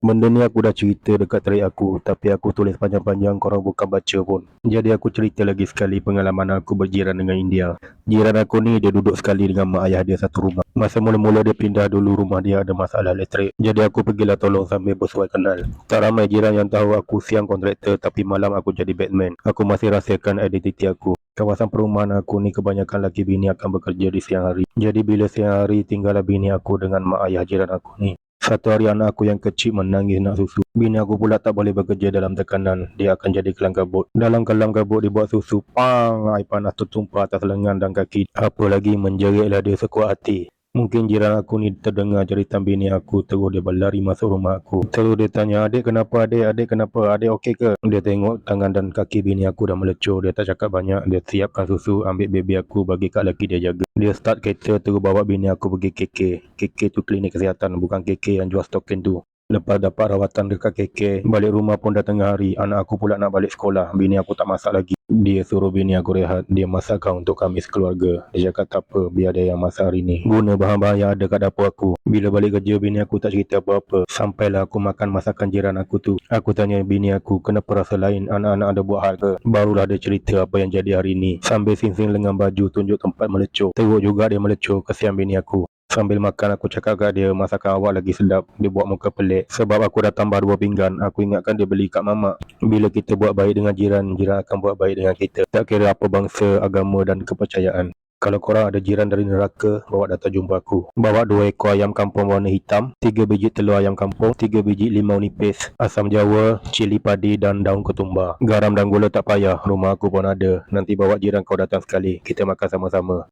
Benda ni aku dah cerita dekat tarik aku, tapi aku tulis panjang-panjang, korang bukan baca pun. Jadi aku cerita lagi sekali pengalaman aku berjiran dengan India. Jiran aku ni dia duduk sekali dengan mak ayah dia satu rumah. Masa mula-mula dia pindah dulu, rumah dia ada masalah elektrik. Jadi aku pergilah tolong sambil bersuai kenal. Tak ramai jiran yang tahu aku siang kontraktor, tapi malam aku jadi Batman. Aku masih rahsiakan identiti aku. Kawasan perumahan aku ni kebanyakan laki bini akan bekerja di siang hari. Jadi bila siang hari tinggallah bini aku dengan mak ayah jiran aku ni. Satu hari anak aku yang kecil menangis nak susu. Bini aku pula tak boleh bekerja dalam tekanan. Dia akan jadi kelam kabut. Dalam kelam kabut dibuat susu. Pang! Air panas tertumpah atas lengan dan kaki. Apa lagi menjeritlah dia sekuat hati. Mungkin jiran aku ni terdengar jeritan bini aku, terus dia berlari masuk rumah aku. Terus dia tanya, adik kenapa adik? Adik kenapa? Adik okey ke? Dia tengok tangan dan kaki bini aku dah melecur. Dia tak cakap banyak. Dia siapkan susu, ambil baby aku, bagi kat lelaki dia jaga. Dia start kereta terus bawa bini aku pergi KK. KK tu klinik kesihatan, bukan KK yang jual stokin tu. Lepas dapat rawatan dekat KK, balik rumah pun dah tengah hari. Anak aku pula nak balik sekolah. Bini aku tak masak lagi. Dia suruh bini aku rehat. Dia masakkan untuk kami sekeluarga. Dia cakap tak apa, biar dia yang masak hari ni. Guna bahan-bahan yang ada kat dapur aku. Bila balik kerja, bini aku tak cerita apa-apa. Sampailah aku makan masakan jiran aku tu. Aku tanya bini aku, kenapa rasa lain? Anak-anak ada buat hal ke? Barulah dia cerita apa yang jadi hari ni. Sambil singsing lengan baju tunjuk tempat melecur. Teruk juga dia melecur, kesian bini aku. Sambil makan aku cakap kat dia, masakan awak lagi sedap. Dia buat muka pelik. Sebab aku dah tambah 2 pinggan. Aku ingatkan dia beli kat mamak. Bila kita buat baik dengan jiran, jiran akan buat baik dengan kita. Tak kira apa bangsa, agama dan kepercayaan. Kalau korang ada jiran dari neraka, bawa datang jumpa aku. Bawa 2 ekor ayam kampung warna hitam, 3 biji telur ayam kampung, 3 biji limau nipis, asam jawa, cili padi dan daun ketumbar. Garam dan gula tak payah, rumah aku pun ada. Nanti bawa jiran kau datang sekali, kita makan sama-sama.